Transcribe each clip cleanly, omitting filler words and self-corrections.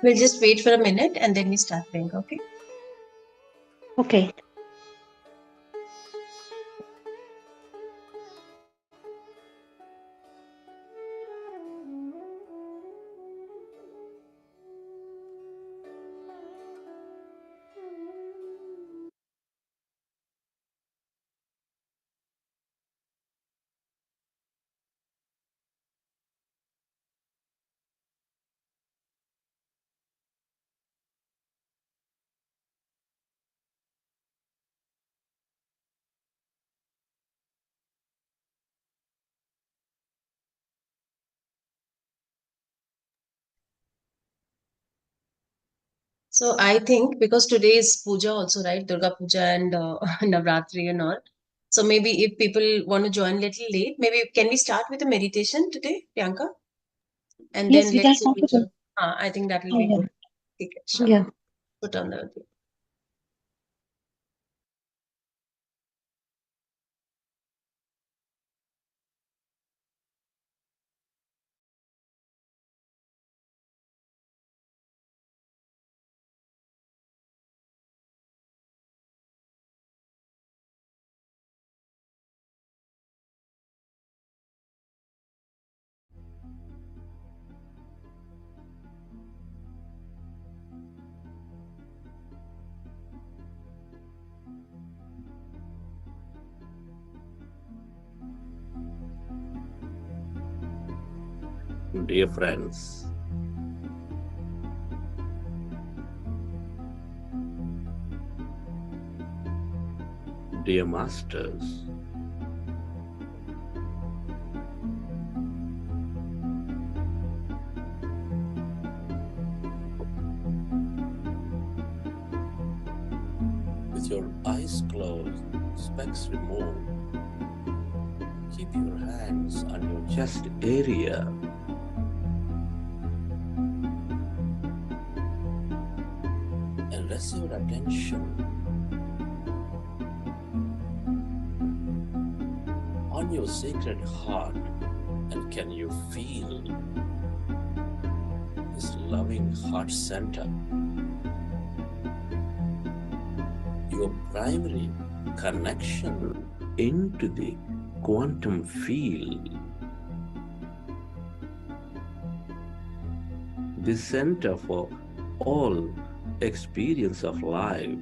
We'll just wait for a minute and then we start playing, okay? Okay. So I think because today is puja also, right? Durga Puja and Navratri and all. So maybe if people want to join a little late, maybe can we start with a meditation today, Priyanka? And then Yes, let's that's see possible. puja. I think that will Oh, be yeah. good. Okay, sure. Yeah. Put on the Dear friends, dear masters, with your eyes closed, specs removed, keep your hands on your chest area and rest your attention on your sacred heart. And can you feel this loving heart center, your primary connection into the quantum field, the center for all experience of life.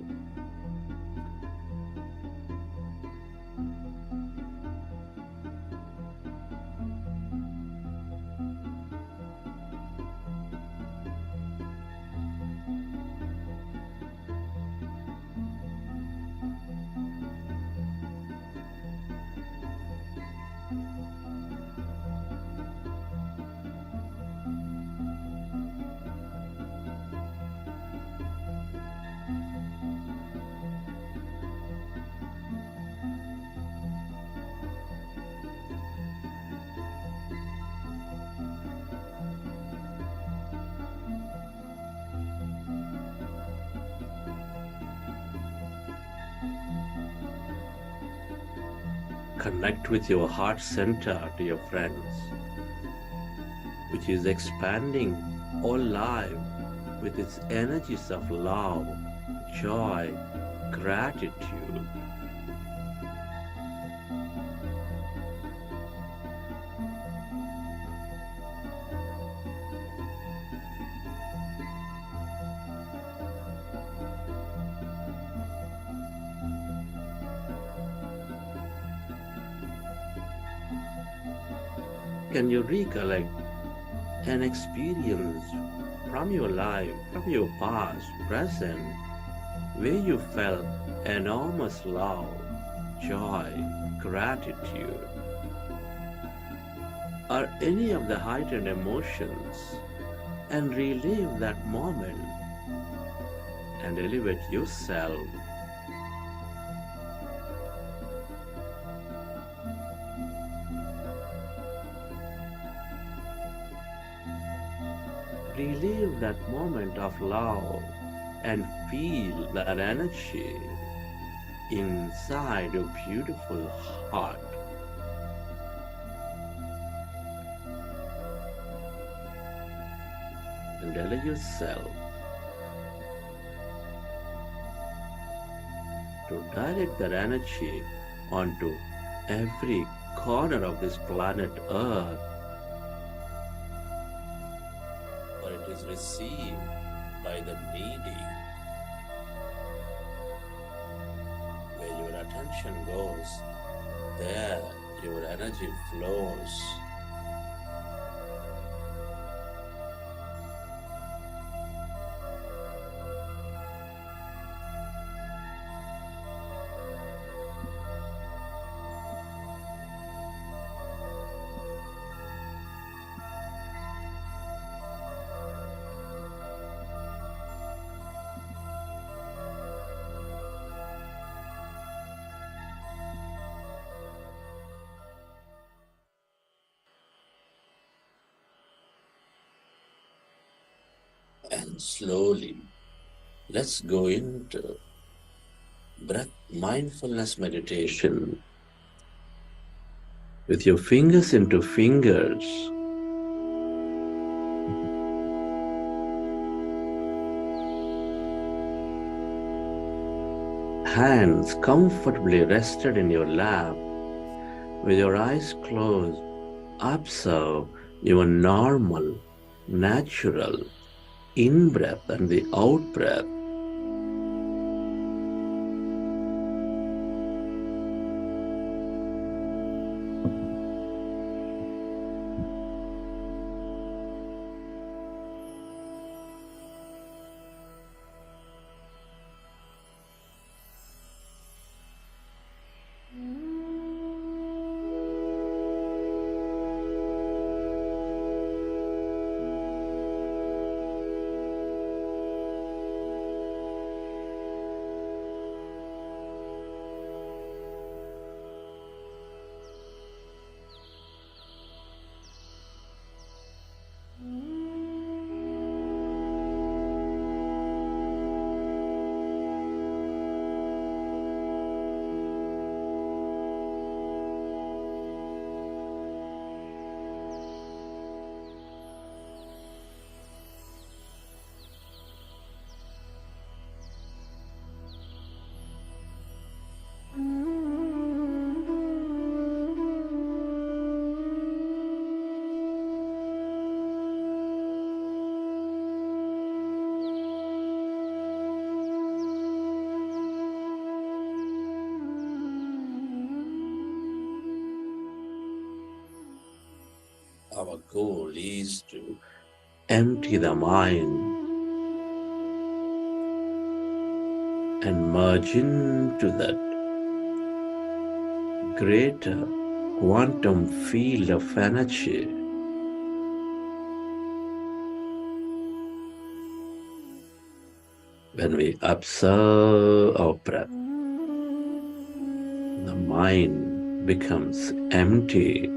Connect with your heart center, dear friends, which is expanding all life with its energies of love, joy, gratitude. Can you recollect an experience from your life, from your past, present, where you felt enormous love, joy, gratitude, or any of the heightened emotions, and relive that moment and elevate yourself. Relive that moment of love and feel that energy inside your beautiful heart. and allow yourself to direct that energy onto every corner of this planet Earth, where it is received by the needy. Where your attention goes, there your energy flows. And slowly, let's go into breath mindfulness meditation with your fingers into fingers, hands comfortably rested in your lap. With your eyes closed, observe your normal, natural in breath and the out breath. Our goal is to empty the mind and merge into that greater quantum field of energy. When we observe our breath, the mind becomes empty.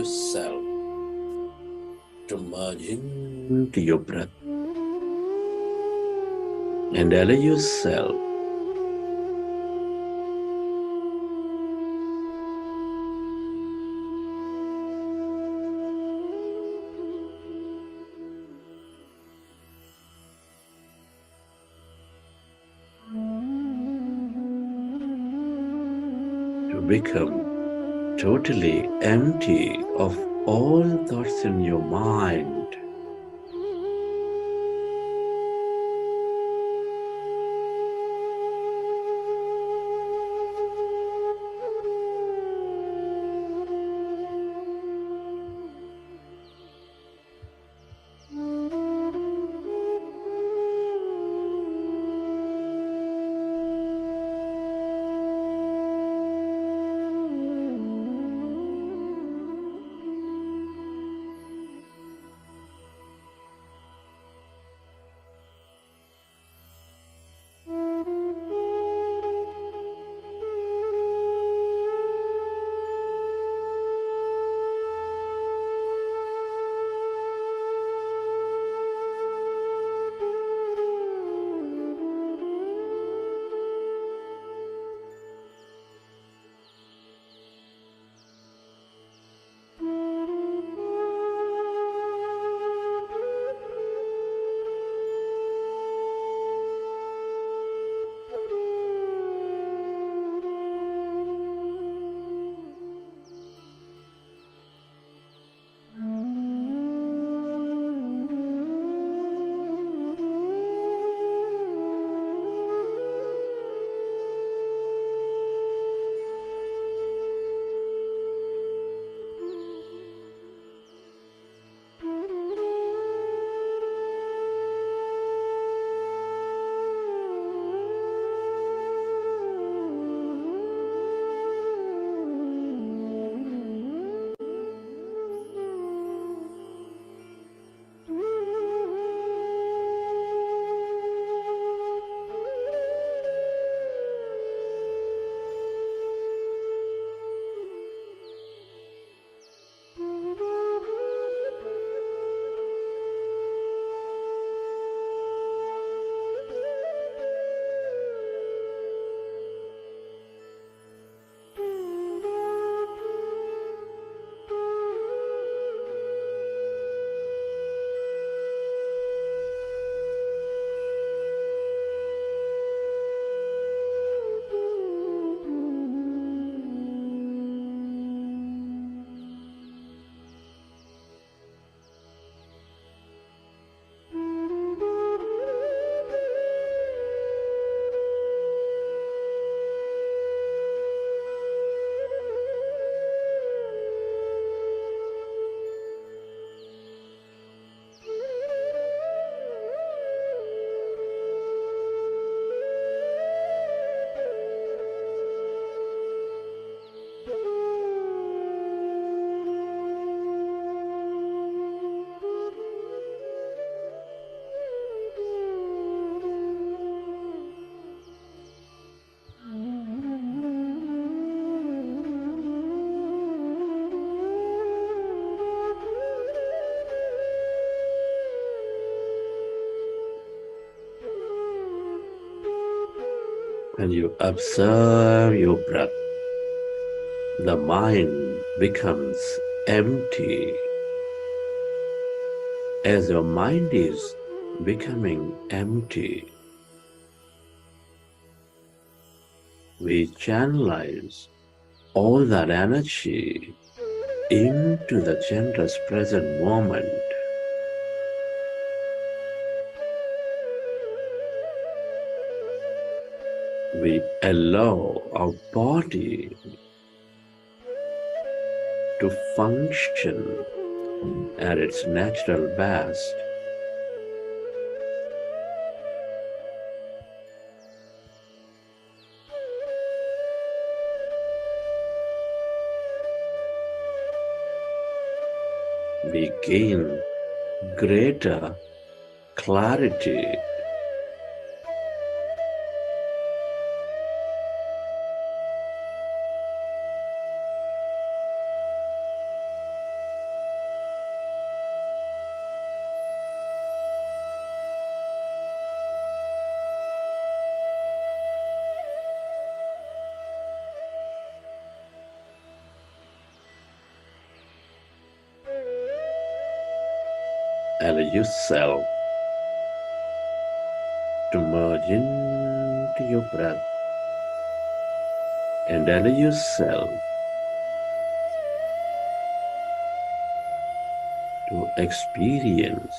yourself to merge into your breath and allow yourself to become totally empty of all thoughts in your mind. When you observe your breath, the mind becomes empty. As your mind is becoming empty, we channelize all that energy into the generous present moment. We allow our body to function at its natural best. We gain greater clarity. Allow yourself to merge into your breath and allow yourself to experience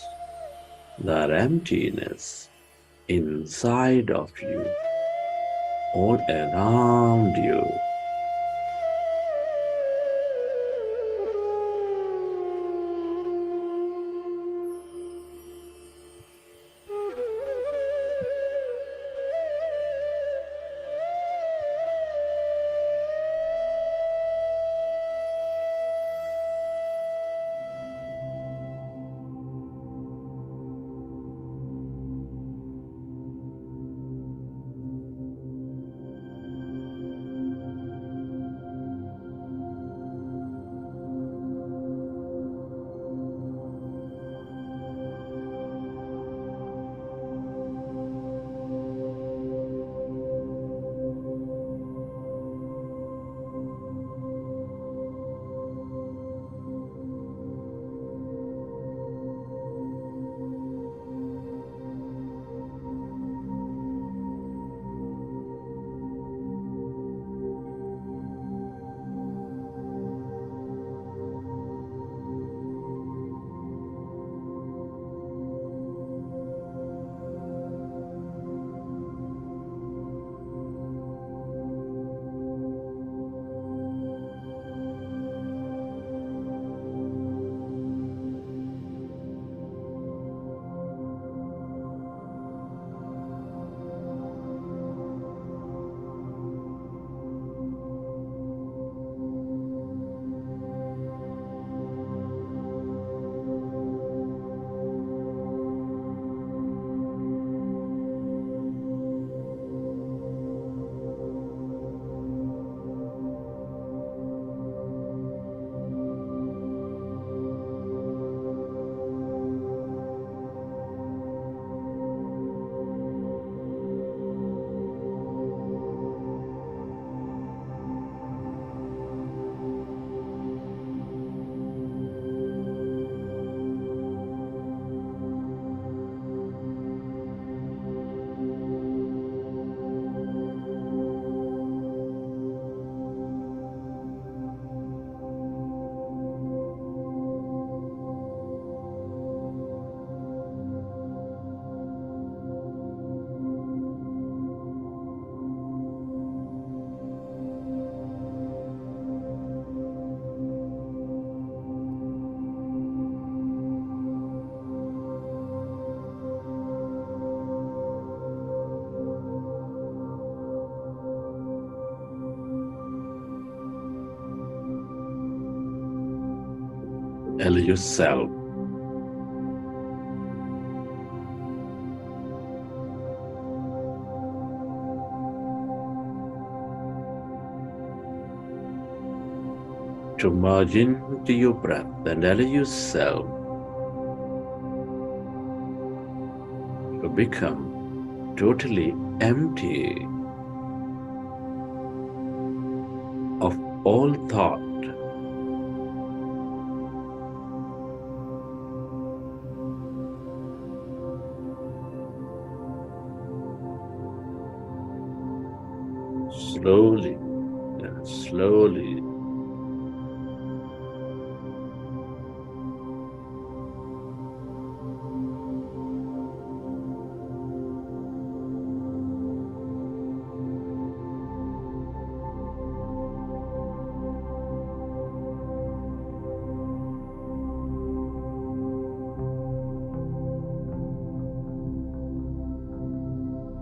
that emptiness inside of you, all around you. Allow yourself to merge into your breath and allow yourself to become totally empty of all thought. Slowly and slowly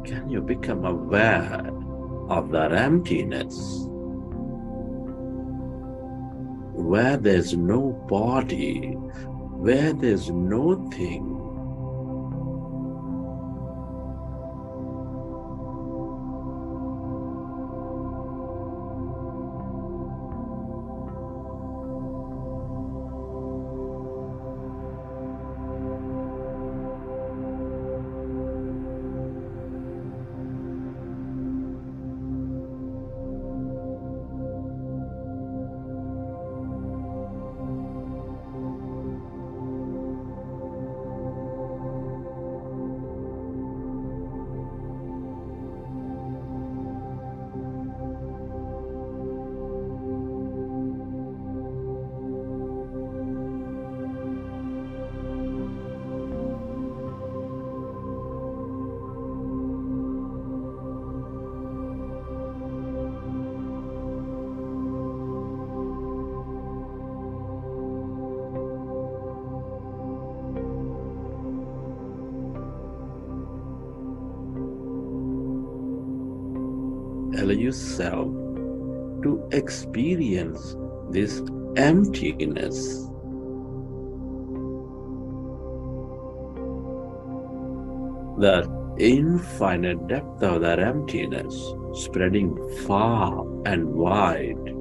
can you become aware of that emptiness where there's no body, where there's no thing. Allow yourself to experience this emptiness. That infinite depth of that emptiness spreading far and wide.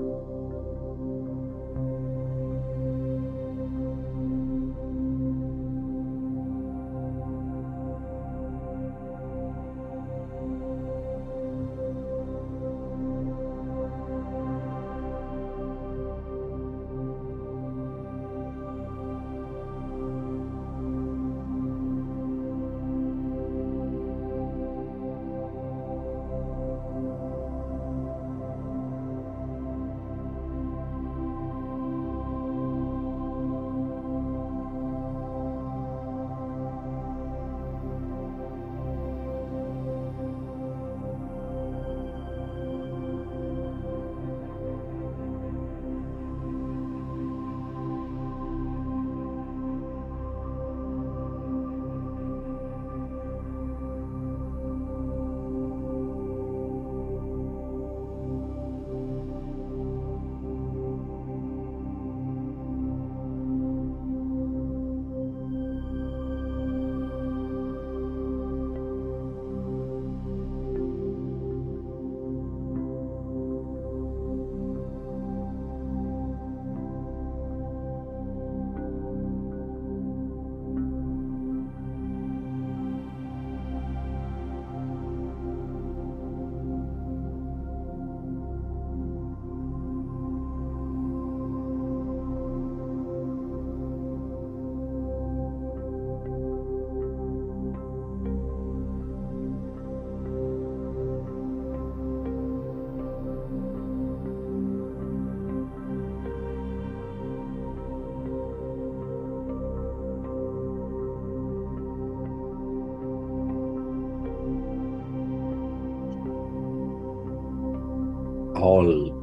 All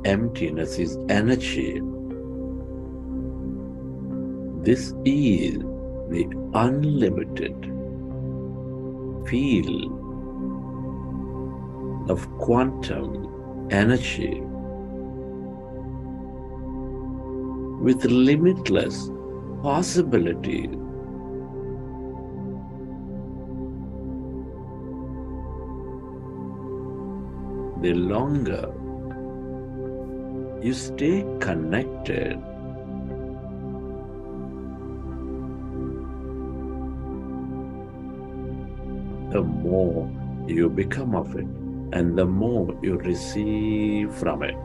emptiness is energy. This is the unlimited field of quantum energy with limitless possibilities. The longer you stay connected, the more you become of it, and the more you receive from it.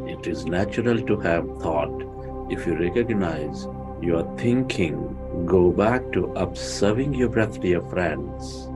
It is natural to have thought. If you recognize your thinking, go back to observing your breath, dear friends.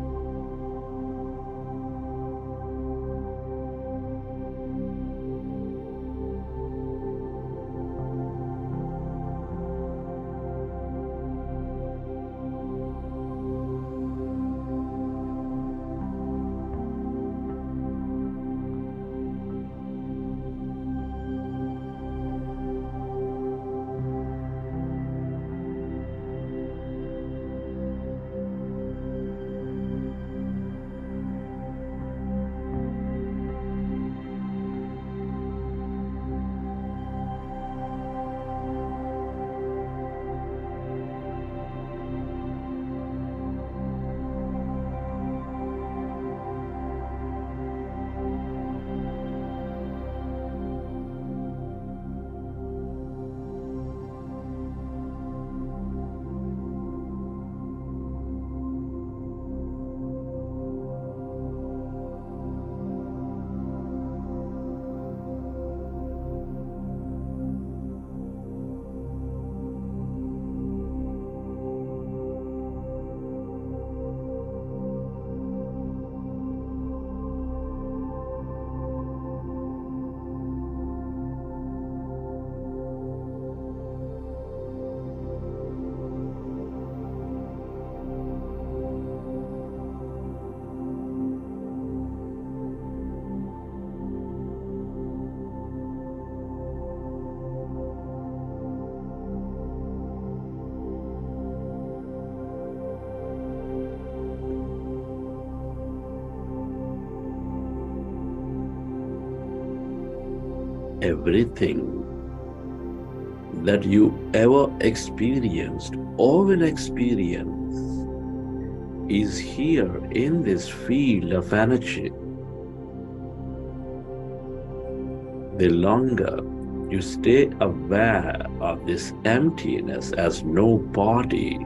Everything that you ever experienced or will experience is here in this field of energy. The longer you stay aware of this emptiness as no body,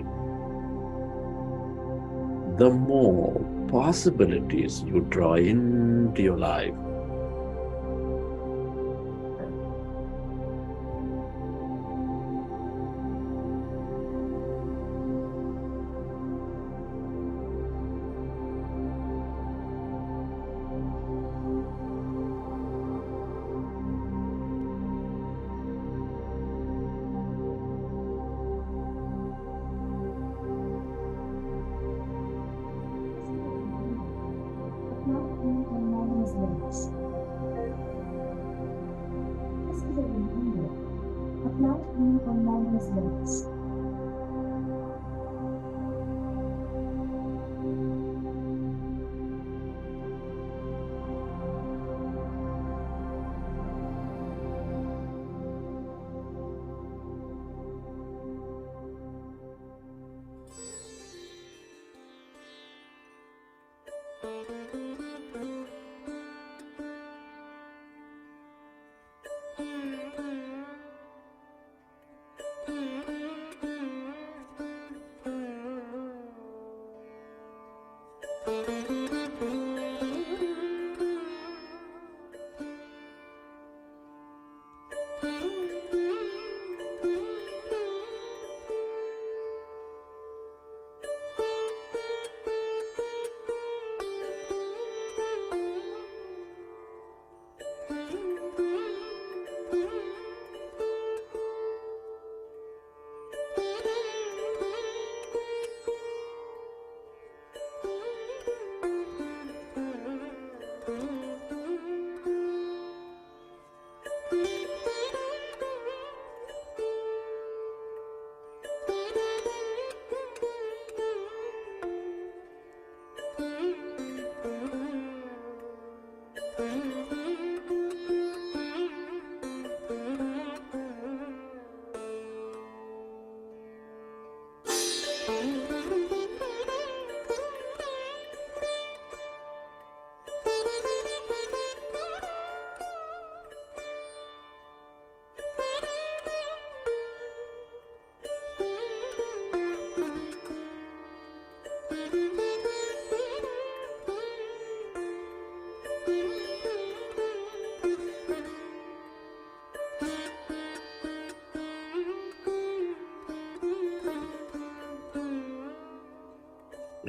the more possibilities you draw into your life.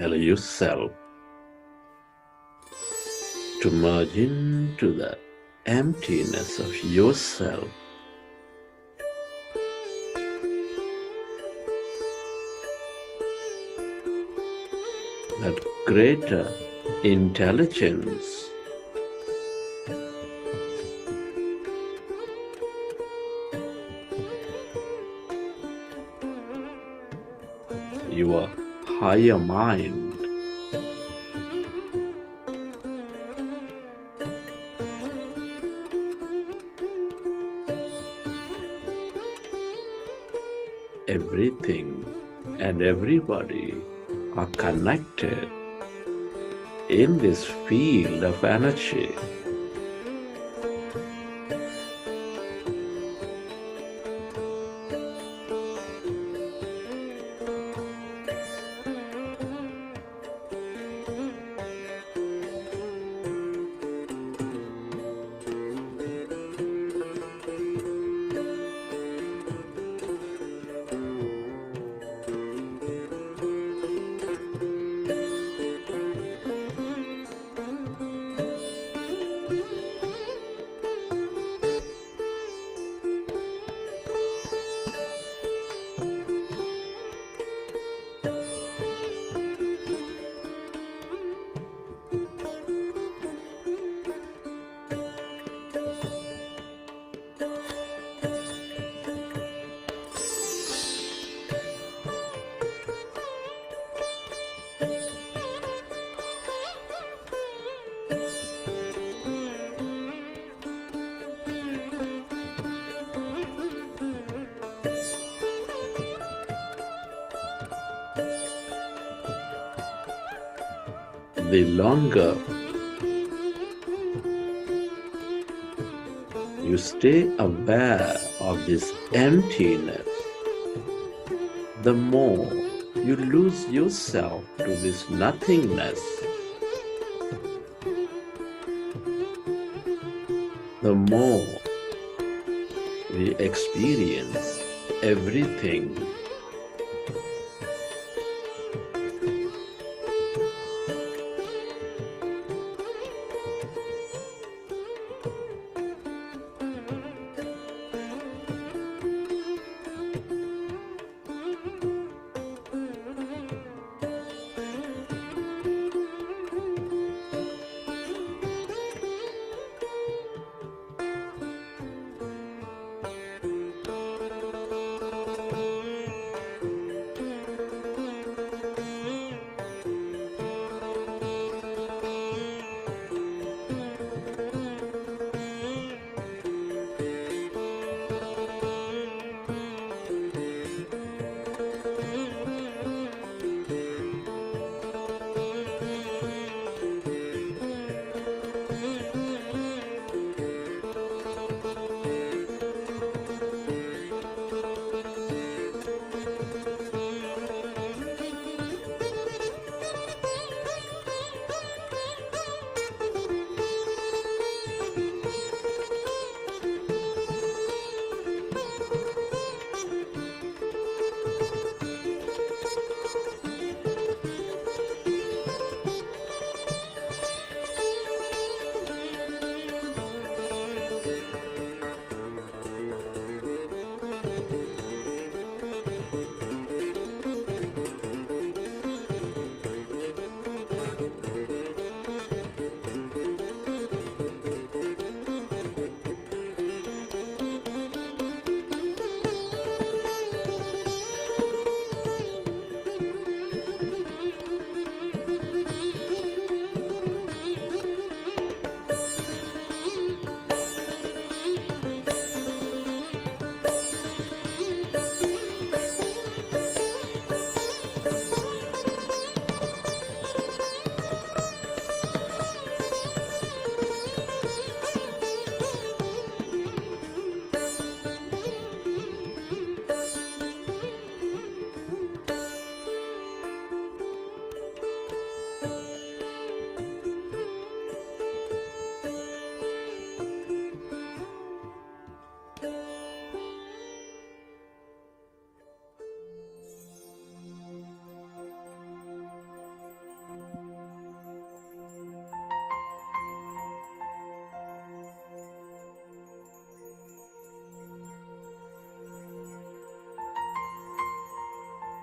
Allow yourself to merge into the emptiness of yourself. That greater intelligence your higher mind everything and everybody are connected in this field of energy. the longer you stay aware of this emptiness, the more you lose yourself to this nothingness, the more we experience everything.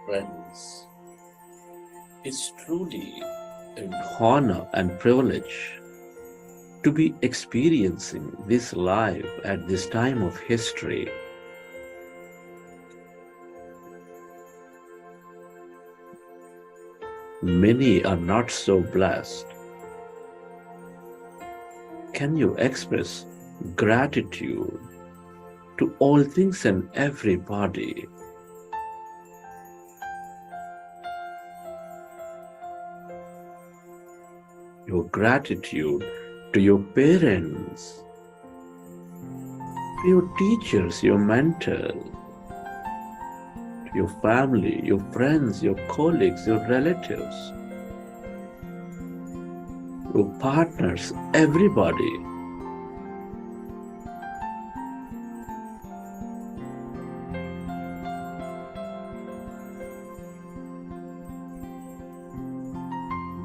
Friends, it's truly an honor and privilege to be experiencing this life at this time of history. Many are not so blessed. Can you express gratitude to all things and everybody? Your gratitude to your parents, to your teachers, your mentors, to your family, your friends, your colleagues, your relatives, your partners, everybody.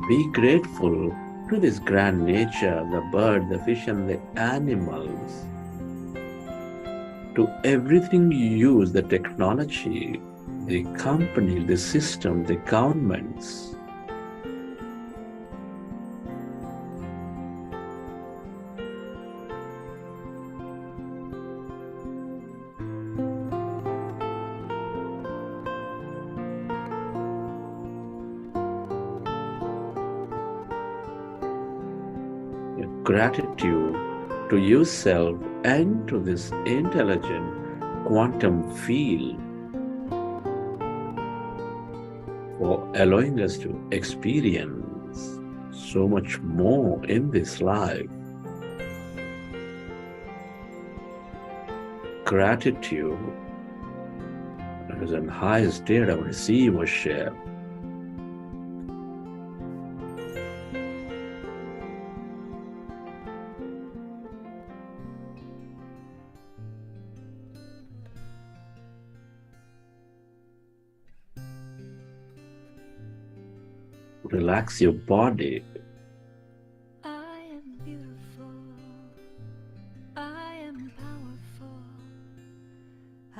Be grateful to this grand nature, the bird, the fish, and the animals, to everything you use, the technology, the company, the system, the governments. Gratitude to yourself and to this intelligent quantum field for allowing us to experience so much more in this life. Gratitude is an high state of receivership. Relax your body. I am beautiful. I am powerful.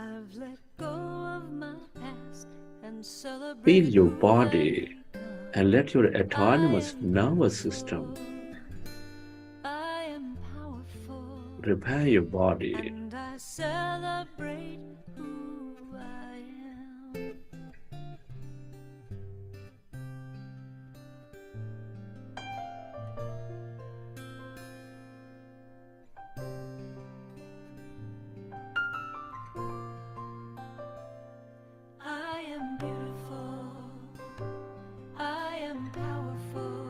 I've let go of my past and celebrate. Feel your body and let your autonomous nervous system I am powerful. repair your body. And I celebrate who I am. I am beautiful. I am powerful.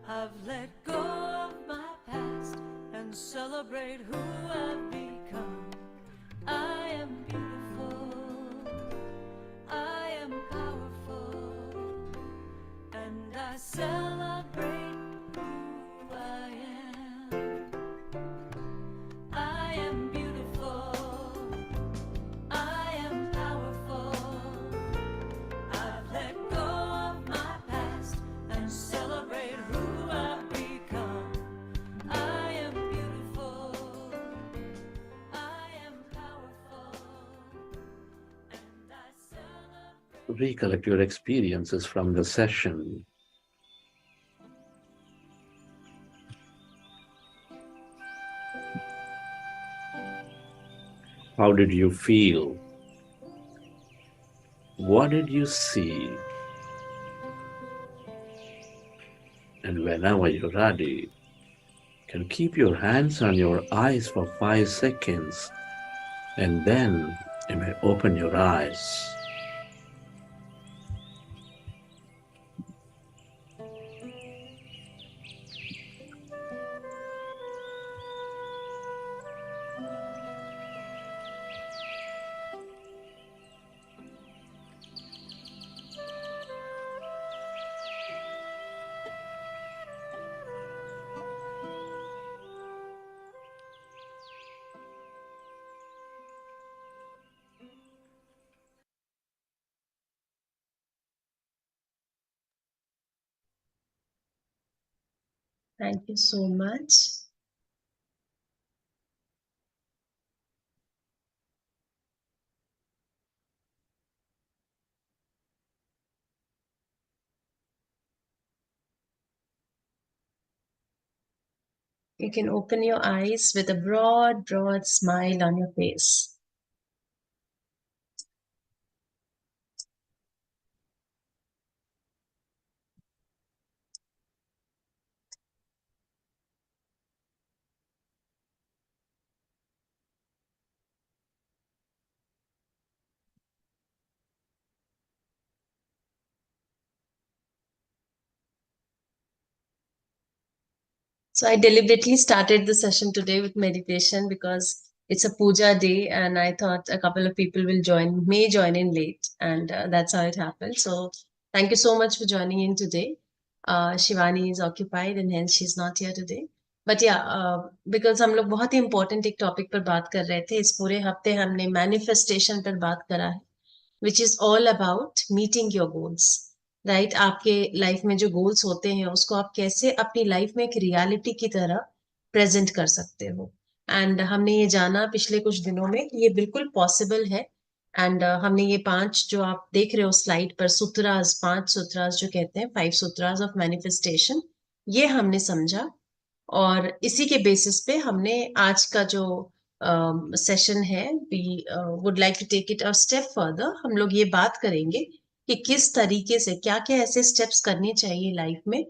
I've let go of my past and celebrate who I've become. I am beautiful. I am powerful. And I celebrate who I am. I am beautiful. I am powerful. I've let go of my past and celebrate who I've become. I am beautiful. I am powerful. And I celebrate. Recollect your experiences from the session. How did you feel? What did you see? And whenever you're ready, you can keep your hands on your eyes for 5 seconds, and then you may open your eyes. Thank you so much. You can open your eyes with a broad, broad smile on your face. So I deliberately started the session today with meditation because it's a puja day, and I thought a couple of people may join in late, and that's how it happened. So thank you so much for joining in today. Shivani is occupied and hence she's not here today. But yeah, because हम लोग बहुत ही important एक topic पर बात कर रहे थे, इस पूरे हफ्ते हमने manifestation पर बात करा है, which is all about meeting your goals. Right आपके लाइफ में जो गोल्स होते हैं उसको आप कैसे अपनी लाइफ में एक रियलिटी की तरह प्रेजेंट कर सकते हो. एंड हमने ये जाना पिछले कुछ दिनों में कि ये बिल्कुल पॉसिबल है. एंड हमने ये 5 जो आप देख रहे हो स्लाइड पर सूत्रास, 5 सूत्रास जो कहते हैं 5 सूत्रास ऑफ मैनिफेस्टेशन, ये हमने समझा. और इसी के बेसिस पे हमने आज का जो सेशन है, we would like to take it a step further. हम लोग ये बात करेंगे कि किस तरीके से क्या क्या ऐसे स्टेप्स करने चाहिए लाइफ में,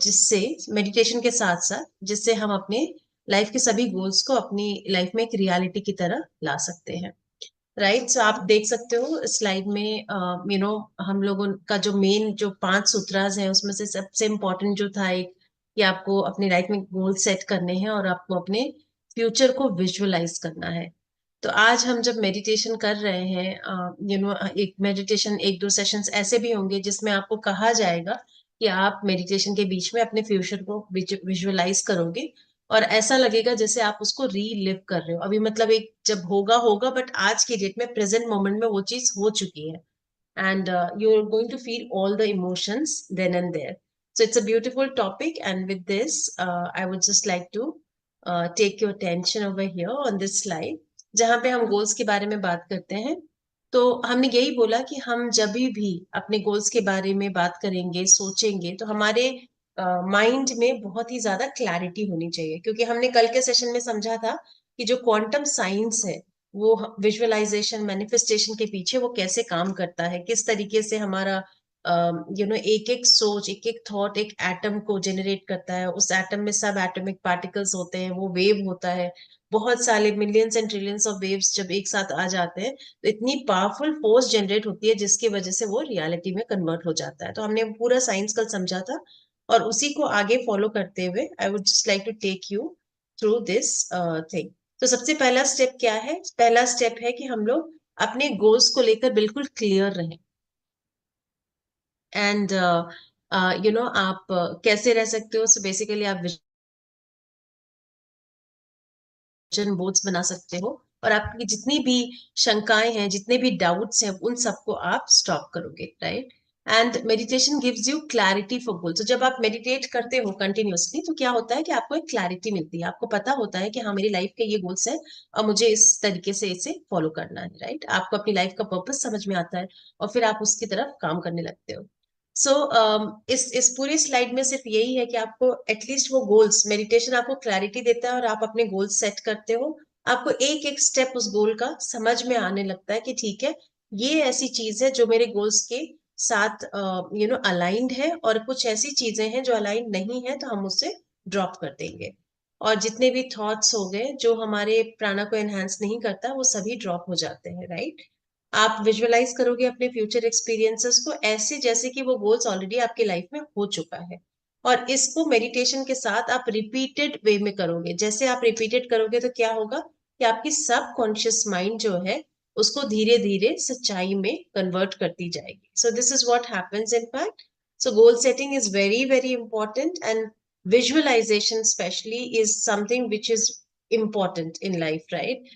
जिससे मेडिटेशन के साथ साथ जिससे हम अपने लाइफ के सभी गोल्स को अपनी लाइफ में एक रियलिटी की तरह ला सकते हैं. राइट। सो आप देख सकते हो स्लाइड में, हम लोगों का जो मेन जो 5 सूत्रास हैं उसमें से सबसे इम्पोर्टेंट जो था एक, कि आपको अपनी लाइफ में गोल सेट करने हैं और आपको अपने फ्यूचर को विजुअलाइज करना है। तो आज हम जब मेडिटेशन कर रहे हैं, एक मेडिटेशन 1-2 सेशंस ऐसे भी होंगे जिसमें आपको कहा जाएगा कि आप मेडिटेशन के बीच में अपने फ्यूचर को विजुअलाइज करोगे, और ऐसा लगेगा जैसे आप उसको रीलिव कर रहे हो अभी, मतलब एक जब होगा होगा, बट आज की डेट में प्रेजेंट मोमेंट में वो चीज हो चुकी है, and you're going to feel all the emotions then and there. So it's a beautiful topic, and with this, I would just like to take your attention over here on this slide, जहाँ पे हम goals के बारे में बात करते हैं। तो हमने यही बोला कि हम जब भी अपने गोल्स के बारे में बात करेंगे, सोचेंगे, तो हमारे माइंड में बहुत ही ज्यादा क्लैरिटी होनी चाहिए, क्योंकि हमने कल के सेशन में समझा था कि जो क्वांटम साइंस है वो विजुअलाइजेशन मैनिफेस्टेशन के पीछे वो कैसे काम करता है, किस तरीके से हमारा एक एक सोच, एक एक थॉट एक एटम को जनरेट करता है, उस एटम में सब एटॉमिक पार्टिकल्स होते हैं, वो वेव होता है, बहुत सारे millions and trillions of waves जब एक साथ आ जाते हैं तो इतनी पावरफुल फोर्स जनरेट होती है जिसकी वजह से वो रियलिटी में कन्वर्ट हो जाता है। तो हमने पूरा साइंस कल समझा था, और उसी को आगे फॉलो करते हुए I would just like to take you through this thing. तो सबसे पहला स्टेप क्या है? पहला स्टेप है कि हम लोग अपने गोल्स को लेकर बिल्कुल क्लियर रहें, एंड आप कैसे रह सकते हो? सो बेसिकली आप विजन बोर्ड्स बना सकते हो, और आपकी जितनी भी शंकाएं हैं, जितने भी डाउट्स हैं, उन सबको आप स्टॉप करोगे, right. And meditation gives you clarity for goal. तो जब आप मेडिटेट करते हो कंटिन्यूअसली तो क्या होता है कि आपको एक क्लैरिटी मिलती है, आपको पता होता है कि हाँ मेरी लाइफ के ये गोल्स हैं और मुझे इस तरीके से इसे फॉलो करना है, राइट। आपको अपनी लाइफ का पर्पस समझ में आता है और फिर आप उसकी तरफ काम करने लगते हो। सो इस पूरी स्लाइड में सिर्फ यही है कि आपको एटलीस्ट वो गोल्स, मेडिटेशन आपको क्लैरिटी देता है और आप अपने गोल्स सेट करते हो, आपको एक एक स्टेप उस गोल का समझ में आने लगता है कि ठीक है, ये ऐसी चीज है जो मेरे गोल्स के साथ अलाइंड है, और कुछ ऐसी चीजें हैं जो अलाइंड नहीं है तो हम उसे ड्रॉप कर देंगे, और जितने भी थॉट्स हो गए जो हमारे प्राणा को एनहांस नहीं करता वो सभी ड्रॉप हो जाते हैं, राइट। आप विजुअलाइज करोगे अपने फ्यूचर एक्सपीरियंसेस को ऐसे जैसे कि वो गोल्स ऑलरेडी आपकी लाइफ में हो चुका है, और इसको मेडिटेशन के साथ आप रिपीटेड वे में करोगे। जैसे आप रिपीटेड करोगे तो क्या होगा कि आपकी सब कॉन्शियस माइंड जो है उसको धीरे धीरे सच्चाई में कन्वर्ट करती जाएगी। So this is what happens in fact. So goal setting is very very important, and visualization especially is something which is important in life, right?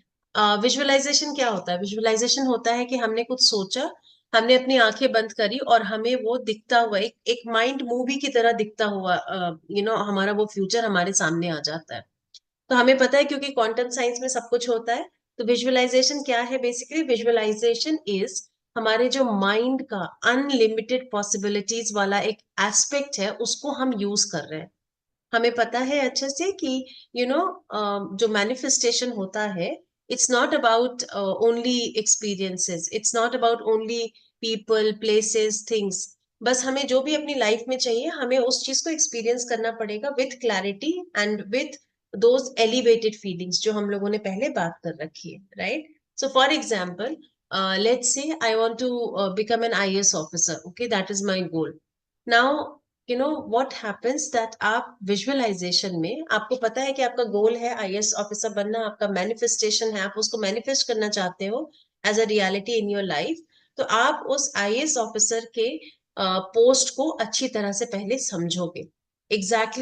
Visualization क्या होता है? विजुअलाइजेशन होता है कि हमने कुछ सोचा, हमने अपनी आंखें बंद करी और हमें वो दिखता हुआ एक माइंड मूवी की तरह दिखता हुआ हमारा वो फ्यूचर हमारे सामने आ जाता है। तो हमें पता है क्योंकि क्वांटम साइंस में सब कुछ होता है। तो विजुअलाइजेशन क्या है? बेसिकली विजुअलाइजेशन इज हमारे जो माइंड का अनलिमिटेड पॉसिबिलिटीज वाला एक एस्पेक्ट है उसको हम यूज कर रहे हैं। हमें पता है अच्छे से कि जो मैनिफेस्टेशन होता है, it's not about only experiences, it's not about only people, places, things. बस हमें जो भी अपनी लाइफ में चाहिए हमें उस चीज को एक्सपीरियंस करना पड़ेगा with clarity and with those elevated feelings जो हम लोगों ने पहले बात कर रखी है, right. So for example, let's say I want to become an IAS officer, okay, that is my goal. Now what happens that आप विजुअलाइजेशन में आपको पता है कि आपका गोल है आईएएस ऑफिसर बनना, आपका मैनिफेस्टेशन है, आप उसको मैनिफेस्ट करना चाहते हो as a reality in your life. तो आप उस आईएएस ऑफिसर के पोस्ट को अच्छी तरह से पहले समझोगे।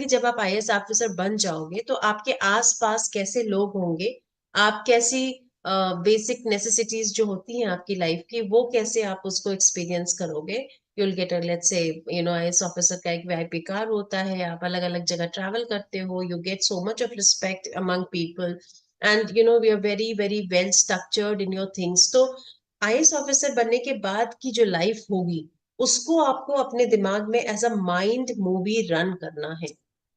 जब आप आईएएस ऑफिसर बन जाओगे तो आपके आसपास कैसे लोग होंगे, आप कैसी बेसिक नेसेसिटीज जो होती हैं आपकी लाइफ की वो कैसे आप उसको एक्सपीरियंस करोगे। you'll get a, let's say, IAS officer का एक वीआईपी कार होता है, आप अलग अलग जगह ट्रैवल करते हो, you get so much of respect among people, and we are very very well structured in your things. तो आईएएस ऑफिसर बनने के बाद की जो लाइफ होगी उसको आपको अपने दिमाग में as a mind movie run करना है।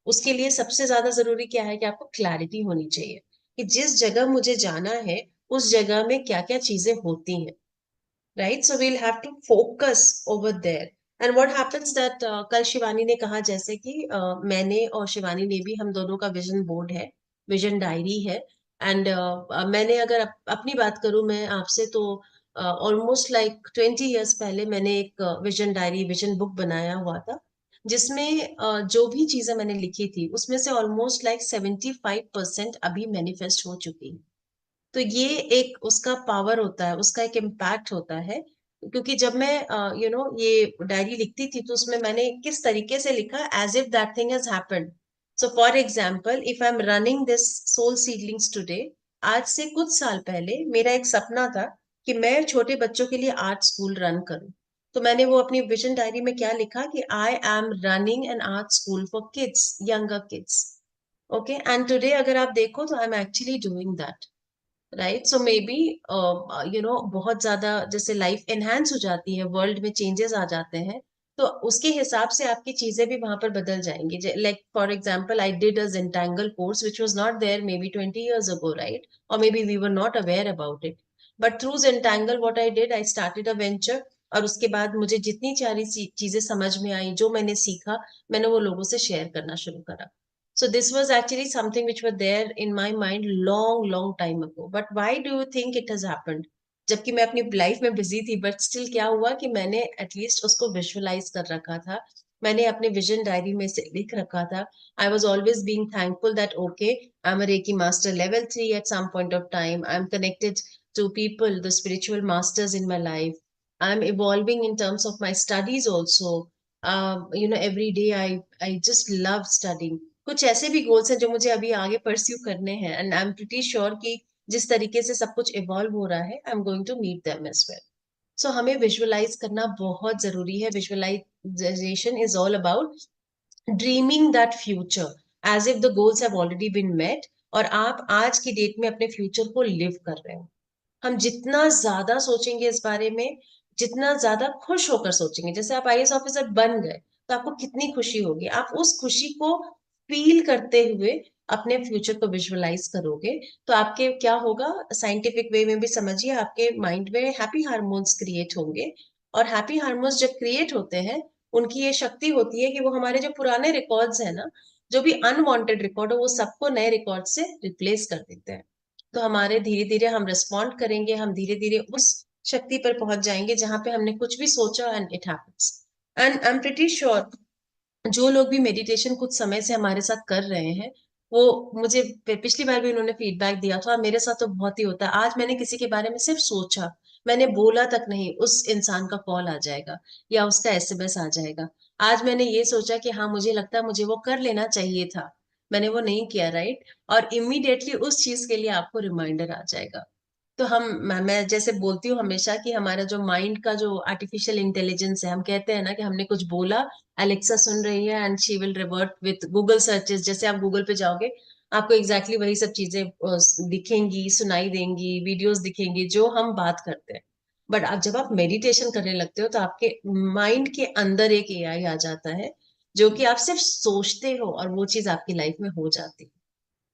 उसके लिए सबसे ज्यादा जरूरी क्या है कि आपको क्लैरिटी होनी चाहिए कि जिस जगह मुझे जाना है उस जगह में क्या क्या चीजें होती हैं, right? So we'll have to focus over there. And what happens that कल शिवानी ने कहा जैसे कि मैंने और शिवानी ने भी, हम दोनों का विजन बोर्ड है, विजन डायरी है, एंड मैंने अगर अपनी बात करूं मैं आपसे, तो ऑलमोस्ट लाइक 20 years पहले मैंने एक विजन डायरी, विजन बुक बनाया हुआ था, जिसमें जो भी चीजें मैंने लिखी थी उसमें से ऑलमोस्ट लाइक 75% अभी मैनिफेस्ट हो चुकी है। तो ये एक उसका पावर होता है, उसका एक इम्पैक्ट होता है। क्योंकि जब मैं ये डायरी लिखती थी तो उसमें मैंने किस तरीके से लिखा, as if that thing has happened. So for example, if I am running this soul seedlings today, आज से कुछ साल पहले मेरा एक सपना था कि मैं छोटे बच्चों के लिए आर्ट स्कूल रन करूं। तो मैंने वो अपनी विजन डायरी में क्या लिखा कि आई am running an art school for kids, younger kids. Okay, and today अगर आप देखो तो I am actually doing that, right? So may be बहुत ज्यादा जैसे लाइफ एनहांस हो जाती है, वर्ल्ड में चेंजेस आ जाते हैं, तो उसके हिसाब से आपकी चीजें भी वहां पर बदल जाएंगी। Like for example, I did a zentangle course which was not there maybe 20 years ago, right? और maybe we were not aware about it, but through zentangle what I did, I started a venture. और उसके बाद मुझे जितनी सारी चीजें समझ में आई, जो मैंने सीखा, मैंने वो लोगों से शेयर करना शुरू करा। So this was actually something which were there in my mind long, long time ago. But why do you think it has happened? जबकि मैं अपनी लाइफ में बिजी थी, बट स्टिल क्या हुआ कि मैंने एटलीस्ट उसको विजुअलाइज कर रखा था, मैंने अपने विजन डायरी में से लिख रखा था। I was always being thankful that okay, I am a reiki master level 3 at some point of time, I am connected to people, the spiritual masters in my life. I'm evolving in terms of my studies also. Every day I just love studying. कुछ ऐसे भी goals हैं जो मुझे अभी आगे pursue करने हैं, and I am pretty sure कि जिस तरीके से सब कुछ इवॉल्व हो रहा है, I am going to meet them as well. So हमें विजुअलाइज करना बहुत जरूरी है। Visualization is all about dreaming that future as if the goals have already been met, और आप आज की डेट में अपने फ्यूचर को लिव कर रहे हो। हम जितना ज्यादा सोचेंगे इस बारे में, जितना ज्यादा खुश होकर सोचेंगे, जैसे आप आईएएस ऑफिसर बन गए तो आपको कितनी खुशी होगी, आप उस खुशी को फील करते हुए अपने फ्यूचर को विजुअलाइज करोगे, तो आपके क्या होगा, साइंटिफिक वे में भी समझिए, आपके माइंड में हैप्पी हार्मोन्स क्रिएट होंगे। और हैप्पी हार्मोन्स जब क्रिएट होते हैं, उनकी ये शक्ति होती है कि वो हमारे जो पुराने रिकॉर्ड्स है ना, जो भी अनवांटेड रिकॉर्ड हो, वो सबको नए रिकॉर्ड से रिप्लेस कर देते हैं। तो हमारे धीरे धीरे हम रिस्पॉन्ड करेंगे, हम धीरे धीरे उस शक्ति पर पहुंच जाएंगे जहां पे हमने कुछ भी सोचा, and it happens. And I am pretty sure जो लोग भी मेडिटेशन कुछ समय से हमारे साथ कर रहे हैं, वो मुझे पिछली बार भी उन्होंने फीडबैक दिया था, और मेरे साथ तो बहुत ही होता है। आज मैंने किसी के बारे में सिर्फ सोचा, मैंने बोला तक नहीं, उस इंसान का कॉल आ जाएगा या उसका एसएमएस आ जाएगा। आज मैंने ये सोचा कि हाँ, मुझे लगता है मुझे वो कर लेना चाहिए था, मैंने वो नहीं किया, राइट? और इमीडिएटली उस चीज के लिए आपको रिमाइंडर आ जाएगा। तो मैं जैसे बोलती हूँ हमेशा कि हमारा जो माइंड का जो आर्टिफिशियल इंटेलिजेंस है, हम कहते हैं ना कि हमने कुछ बोला, अलेक्सा सुन रही है and she will revert with Google searches. जैसे आप गूगल पे जाओगे, आपको एग्जैक्टली वही सब चीजें दिखेंगी, सुनाई देंगी, वीडियोस दिखेंगी जो हम बात करते हैं। बट अब जब आप मेडिटेशन करने लगते हो तो आपके माइंड के अंदर एक एआई आ जाता है, जो कि आप सिर्फ सोचते हो और वो चीज आपकी लाइफ में हो जाती है,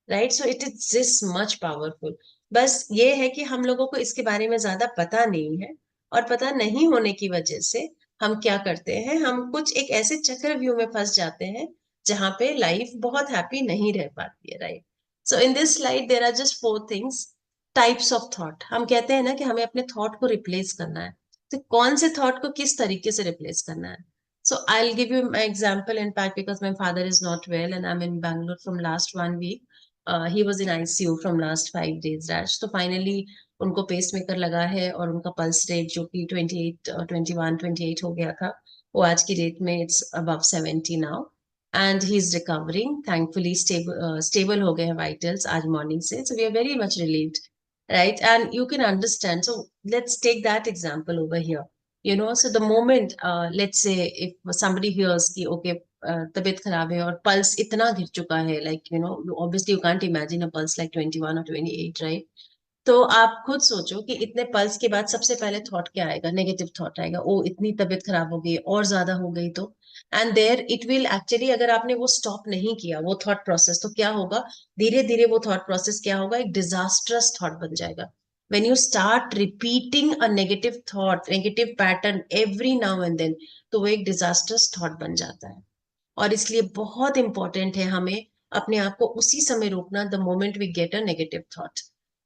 right? So it is this much powerful. बस ये है कि हम लोगों को इसके बारे में ज्यादा पता नहीं है, और पता नहीं होने की वजह से हम क्या करते हैं, हम कुछ एक ऐसे चक्रव्यूह में फंस जाते हैं जहां पे लाइफ बहुत हैप्पी नहीं रह पाती है, right? So in this slide there are just 4 things, types of thought. हम कहते हैं ना कि हमें अपने थॉट को रिप्लेस करना है, तो कौन से थॉट को किस तरीके से रिप्लेस करना है? So I'll give you my example, in fact, because my father is not well and I'm in Bangalore from last 1 week. He was in ICU from last 5 days, Raj. तो finally उनको pace maker लगा है, और उनका pulse rate जो कि 28 21 28 हो गया था, वो आज की डेट में it's above 70 now, and he is recovering thankfully. Stable हो गए हैं वाइटल्स आज मॉर्निंग से, so we are very much relieved, right? And you can understand, so let's take that example over here. So the moment, let's say if somebody hears कि okay, तबीयत खराब है और पल्स इतना गिर चुका है, like obviously you can't imagine a pulse like 21 or 28, right? तो आप खुद सोचो कि इतने पल्स के बाद सबसे पहले थॉट क्या आएगा? नेगेटिव थॉट आएगा, ओ इतनी तबीयत खराब हो गई और ज्यादा हो गई तो। And there it will actually, अगर आपने वो स्टॉप नहीं किया वो थॉट प्रोसेस, तो क्या होगा, धीरे धीरे वो थॉट प्रोसेस क्या होगा, एक डिजास्ट्रस थॉट बन जाएगा। when you start repeating a negative thought, negative pattern every now and then, तो वो एक डिजास्टर्स थॉट बन जाता है। और इसलिए बहुत इंपॉर्टेंट है हमें अपने आप को उसी समय रोकना the moment we get a negative thought.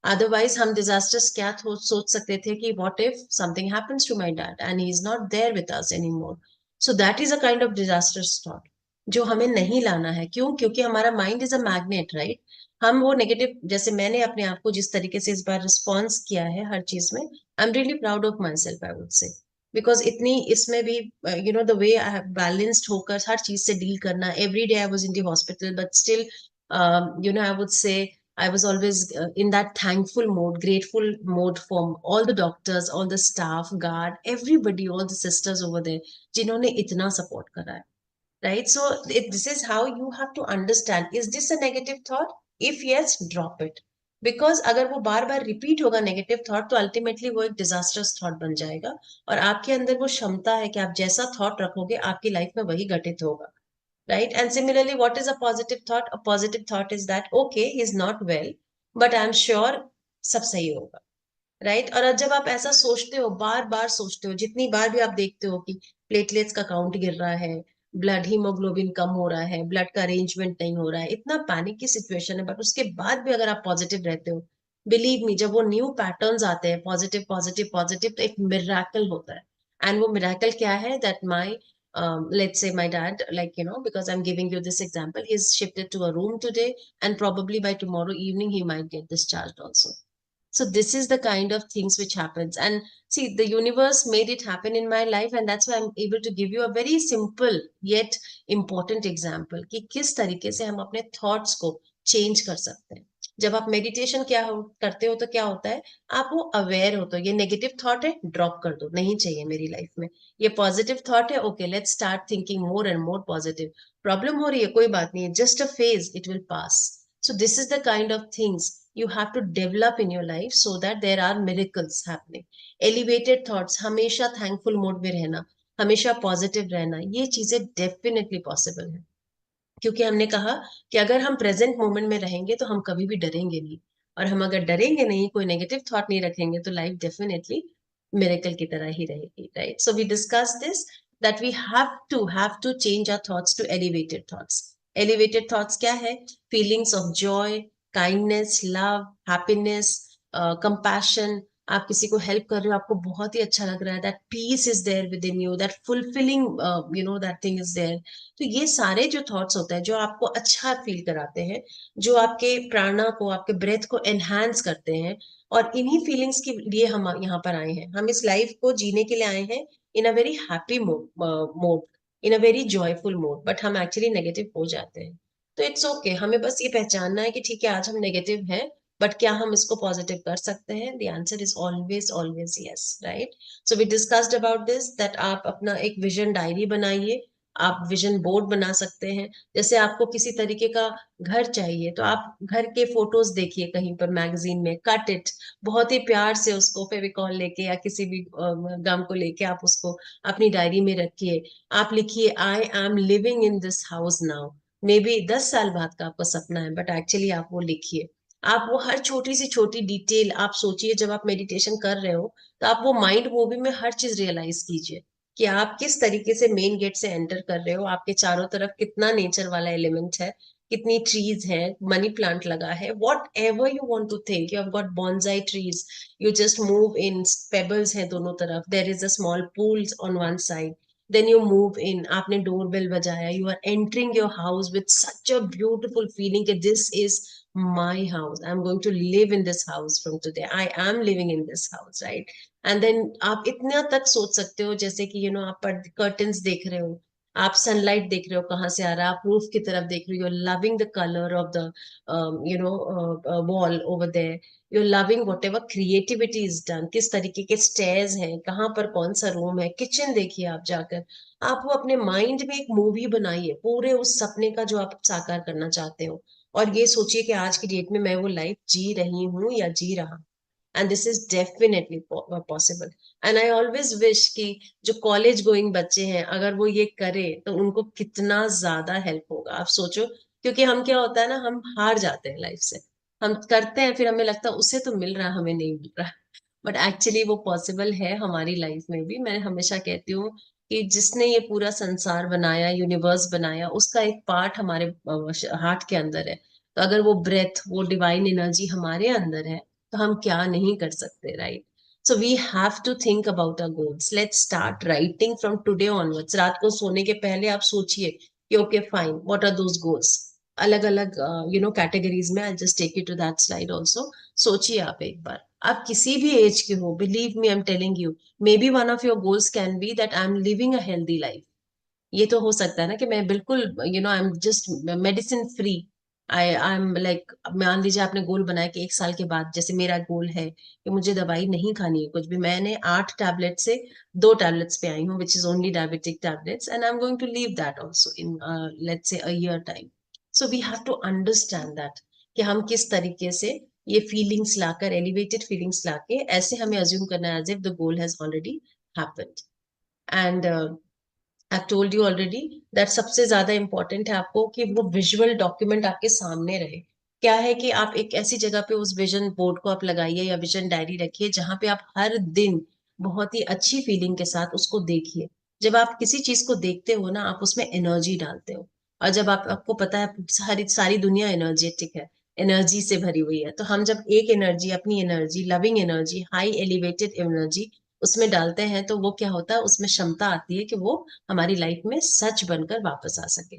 Otherwise हम डिजास्टर्स क्या सोच सकते थे कि what if something happens to my dad and he is not there with us any more. So that is a kind of disasters thought जो हमें नहीं लाना है। क्यों? क्योंकि हमारा mind is a magnet, right? हम वो नेगेटिव, जैसे मैंने अपने आप को जिस तरीके से इस बार रिस्पॉन्स किया है हर चीज में, I am really proud of my self, I would say. Because इतनी इसमें भी the way I have balanced होकर हर चीज से डील करना, every day I was in the hospital but still I would say I was always in that thankful mode, grateful mode for all the doctors, all the staff, guard, everybody, all the sisters over there, जिन्होंने इतना support करा है, right? So this is how you have to understand. Is this a negative thought? If yes, drop it. Because अगर वो बार बार repeat होगा negative thought, तो ultimately वो एक डिजास्टर्स थॉट बन जाएगा, और आपके अंदर वो क्षमता है कि आप जैसा थॉट रखोगे आपकी लाइफ में वही घटित होगा, right? And similarly, what is a positive thought? A positive thought is that okay, he's not well, but I'm sure सब सही होगा, राइट? और जब आप ऐसा सोचते हो, बार बार सोचते हो, जितनी बार भी आप देखते हो कि प्लेटलेट्स का काउंट गिर रहा है, ब्लड हीमोग्लोबिन कम हो रहा है, ब्लड का अरेंजमेंट नहीं हो रहा है, इतना पैनिक की सिचुएशन है, बट उसके बाद भी अगर आप पॉजिटिव रहते हो, बिलीव मी, जब वो न्यू पैटर्न्स आते हैं पॉजिटिव पॉजिटिव पॉजिटिव, तो एक मिराकल होता है। एंड वो मिराकल क्या है? That my let's say my dad, like, because I'm giving you this example, he's shifted to a room today, and probably by tomorrow evening he might get discharged also. So this is the kind of things which happens. And see, the universe made it happen in my life, and that's why I'm able to give you a very simple yet important example कि किस तरीके से हम अपने thoughts को change कर सकते हैं। जब आप मेडिटेशन करते हो तो क्या होता है? आप वो अवेयर हो, तो ये नेगेटिव थॉट है, ड्रॉप कर दो, नहीं चाहिए मेरी लाइफ में। ये पॉजिटिव थॉट है, okay, let's start thinking more and more positive. Problem हो रही है, कोई बात नहीं है, just a phase, it will pass. So this is the kind of things you have to develop in your life so that there are miracles happening. Elevated thoughts, हमेशा thankful mode में रहना, हमेशा positive रहना, ये चीजें definitely possible है। क्योंकि हमने कहा कि अगर हम प्रेजेंट मोमेंट में रहेंगे तो हम कभी भी डरेंगे नहीं, और हम अगर डरेंगे नहीं, कोई नेगेटिव थॉट नहीं रखेंगे, तो लाइफ डेफिनेटली मिरेकल की तरह ही रहेगी, right? So we discuss this that we have to change our thoughts to elevated thoughts. Elevated thoughts क्या है? Feelings of joy, kindness, love, happiness, compassion. आप किसी को हेल्प कर रहे हो, आपको बहुत ही अच्छा लग रहा है, that peace is there within you, that fulfilling that thing is there. तो ये सारे जो थॉट्स होते हैं जो आपको अच्छा फील कराते हैं, जो आपके प्राणा को, आपके ब्रेथ को एनहांस करते हैं, और इन्हीं फीलिंग्स के लिए हम यहाँ पर आए हैं। हम इस लाइफ को जीने के लिए आए हैं in a very happy mode, in a very joyful mode, but हम एक्चुअली नेगेटिव हो जाते हैं। तो इट्स ओके, हमें बस ये पहचानना है कि ठीक है, आज हम नेगेटिव हैं, बट क्या हम इसको पॉजिटिव कर सकते हैं? The answer is always always yes, right? So we discussed about this that आप अपना एक विजन डायरी बनाइए, आप विजन बोर्ड बना सकते हैं। जैसे आपको किसी तरीके का घर चाहिए, तो आप घर के फोटोज देखिए कहीं पर मैगजीन में, कट इट, बहुत ही प्यार से उसको फेविकॉल लेके या किसी भी गम को लेके आप उसको अपनी डायरी में रखिए। आप लिखिए, I am living in this house now. May be 10 साल बाद का आपका सपना है, बट एक्चुअली आप वो लिखिए। आप वो हर छोटी सी छोटी डिटेल आप सोचिए। जब आप मेडिटेशन कर रहे हो, तो आप वो माइंड मूवी में हर चीज रियलाइज कीजिए कि आप किस तरीके से मेन गेट से एंटर कर रहे हो, आपके चारों तरफ कितना नेचर वाला एलिमेंट है, कितनी ट्रीज है, मनी प्लांट लगा है, whatever you want to think. You have got bonsai trees, you just move in, pebbles है दोनों तरफ, there is a small pool on one side, then you move in, आपने door bell बजाया, you are entering your house with such a beautiful feeling कि this is my house, I'm going to live in this house from today, I am living in this house, right? And then आप इतना तक सोच सकते हो, जैसे कि आप कर्टन्स देख रहे हो, आप सनलाइट देख रहे हो कहाँ से आ रहा है, आप रूफ की तरफ देख रहे हो, you are loving the colour of the wall over there, you are loving whatever creativity is done, किस तरीके के स्टेयर्स हैं, कहाँ पर कौन सा रूम है, किचन देखिए आप जाकर। आप वो अपने माइंड में एक मूवी बनाइए पूरे उस सपने का जो आप साकार करना चाहते हो, और ये सोचिए कि आज की डेट में मैं वो लाइफ जी रही हूँ या जी रहा हूँ। And this is definitely possible. And I always wish कि जो कॉलेज गोइंग बच्चे हैं, अगर वो ये करे तो उनको कितना ज्यादा हेल्प होगा, आप सोचो। क्योंकि हम क्या होता है ना, हम हार जाते हैं लाइफ से, हम करते हैं, फिर हमें लगता है उसे तो मिल रहा है, हमें नहीं मिल रहा, बट एक्चुअली वो पॉसिबल है हमारी लाइफ में भी। मैं हमेशा कहती हूँ कि जिसने ये पूरा संसार बनाया, यूनिवर्स बनाया, उसका एक पार्ट हमारे हार्ट के अंदर है। तो अगर वो ब्रेथ, वो डिवाइन एनर्जी हमारे अंदर है, तो हम क्या नहीं कर सकते, right? So we have to think about our goals. Let's start writing from today onwards. रात को सोने के पहले आप सोचिए कि okay fine, what are those goals, अलग अलग कैटेगरीज में। I just take you to that slide also. सोचिए आप एक बार, आप किसी भी एज के हो, believe me, I am telling you, may be one of your goals can be that I am living a healthy life. ये तो हो सकता है ना कि मैं बिल्कुल I am just medicine free. I am like, मान लीजिए आपने गोल बनाया कि 1 साल के बाद, जैसे मेरा गोल है कि मुझे दवाई नहीं खानी है कुछ भी, मैंने 8 टैबलेट से 2 टैबलेट्स पे आई हूँ, which is only diabetic tablets, and I am going to leave that also in let's say a year time. So we have to understand that कि हम किस तरीके से ये फीलिंग्स लाकर, एलिवेटेड फीलिंग्स लाके, ऐसे हमें अज्यूम करना है as if the goal has already happened. And I told you already that सबसे ज्यादा इंपॉर्टेंट है आपको कि वो विजुअल डॉक्यूमेंट आपके सामने रहे। क्या है कि आप एक ऐसी जगह पे उस विजन बोर्ड को आप लगाइए या विजन डायरी रखिए जहां पे आप हर दिन बहुत ही अच्छी फीलिंग के साथ उसको देखिए। जब आप किसी चीज को देखते हो ना, आप उसमें एनर्जी डालते हो। और जब आपको पता है सारी सारी दुनिया एनर्जेटिक है, एनर्जी से भरी हुई है, तो हम जब एक एनर्जी, अपनी energy, loving energy, high elevated energy उसमें डालते हैं, तो वो क्या होता है, उसमें क्षमता आती है कि वो हमारी लाइफ में सच बनकर वापस आ सके।